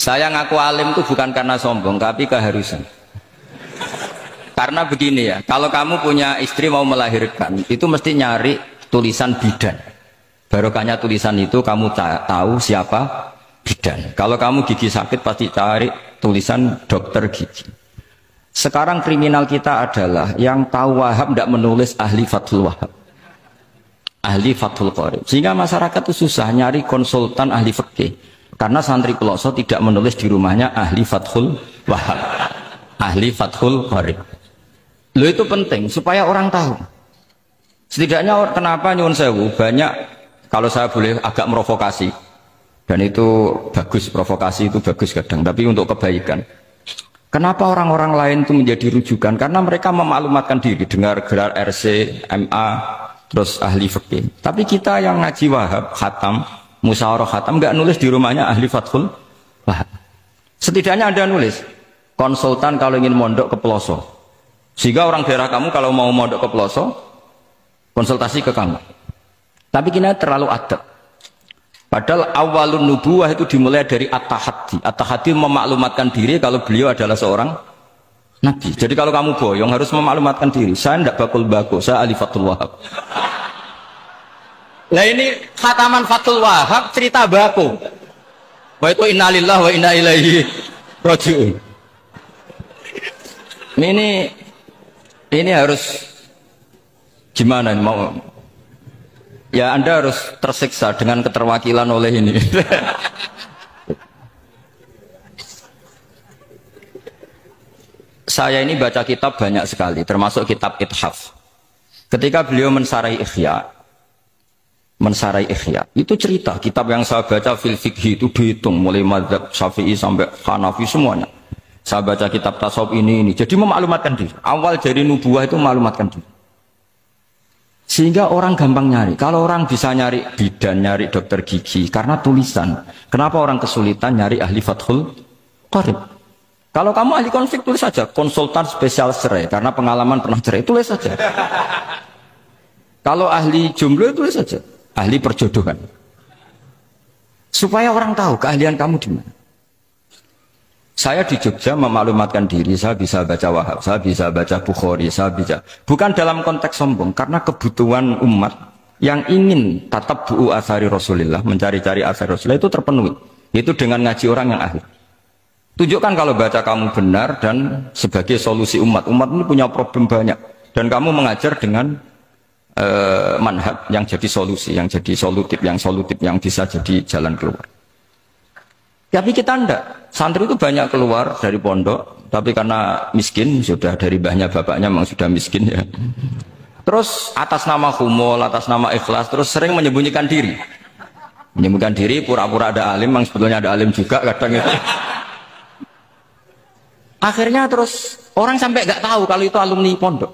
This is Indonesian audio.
Saya ngaku alim itu bukan karena sombong, tapi keharusan. Karena begini ya, kalau kamu punya istri mau melahirkan, itu mesti nyari tulisan bidan. Barokahnya tulisan itu kamu tahu siapa bidan. Kalau kamu gigi sakit pasti cari tulisan dokter gigi. Sekarang kriminal kita adalah yang tahu Wahab tidak menulis ahli Fathul Wahab, ahli Fathul Qorib. Sehingga masyarakat itu susah nyari konsultan ahli fikih. Karena santri Peloso tidak menulis di rumahnya ahli Fathul Wahab, ahli Fathul Qorib. Lo itu penting supaya orang tahu. Setidaknya kenapa nyuwun sewu banyak, kalau saya boleh agak merovokasi, dan itu bagus, provokasi itu bagus kadang, tapi untuk kebaikan. Kenapa orang-orang lain itu menjadi rujukan? Karena mereka memaklumatkan diri, dengar gelar RC, MA, terus ahli fikih. Tapi kita yang ngaji Wahab, khatam, musyawarah khatam, nggak nulis di rumahnya ahli Fathul Wahab. Setidaknya Anda nulis konsultan kalau ingin mondok ke Peloso, sehingga orang daerah kamu kalau mau mondok ke Peloso konsultasi ke kamu. Tapi kita terlalu adab. Padahal awalun nubuwah itu dimulai dari at-tahaddi. At-tahaddi memaklumatkan diri kalau beliau adalah seorang nabi. Jadi kalau kamu boyong harus memaklumatkan diri, saya tidak bakul bako, saya ahli Fathul Wahab. Nah ini khataman Fathul Wahab cerita bako. Wa itu innalillah wa inna ilaihi raji'un. Ini harus gimana mau? Ya Anda harus tersiksa dengan keterwakilan oleh ini. Saya ini baca kitab banyak sekali, termasuk kitab Ithaf. Ketika beliau mensarai Ihya, itu cerita kitab yang saya baca fil fikhi itu dihitung mulai mazhab Syafi'i sampai Hanafi semuanya. Saya baca kitab tasawuf ini. Jadi memaklumatkan diri. Awal dari nubuah itu memaklumatkan diri. Sehingga orang gampang nyari. Kalau orang bisa nyari bidan, nyari dokter gigi karena tulisan. Kenapa orang kesulitan nyari ahli Fathul Qorib? Kalau kamu ahli konflik tulis saja konsultan spesial cerai karena pengalaman pernah cerai, tulis saja. Kalau ahli jomblo tulis saja ahli perjodohan. Supaya orang tahu keahlian kamu di mana. Saya di Jogja memaklumatkan diri, saya bisa baca Wahab, saya bisa baca Bukhari, saya bisa. Bukan dalam konteks sombong, karena kebutuhan umat yang ingin tatap bu'u asari Rasulullah, mencari-cari asari Rasulullah itu terpenuhi. Itu dengan ngaji orang yang ahli. Tunjukkan kalau baca kamu benar dan sebagai solusi umat. Umat ini punya problem banyak. Dan kamu mengajar dengan manhaj yang jadi solusi, yang jadi solutif, yang bisa jadi jalan keluar. Tapi kita enggak. Santri itu banyak keluar dari pondok, tapi karena miskin, sudah dari mbahnya bapaknya memang sudah miskin ya. Terus atas nama khumul, atas nama ikhlas, terus sering menyembunyikan diri. Menyembunyikan diri, pura-pura ada alim, yang sebetulnya ada alim juga kadang itu. Akhirnya terus orang sampai nggak tahu kalau itu alumni pondok.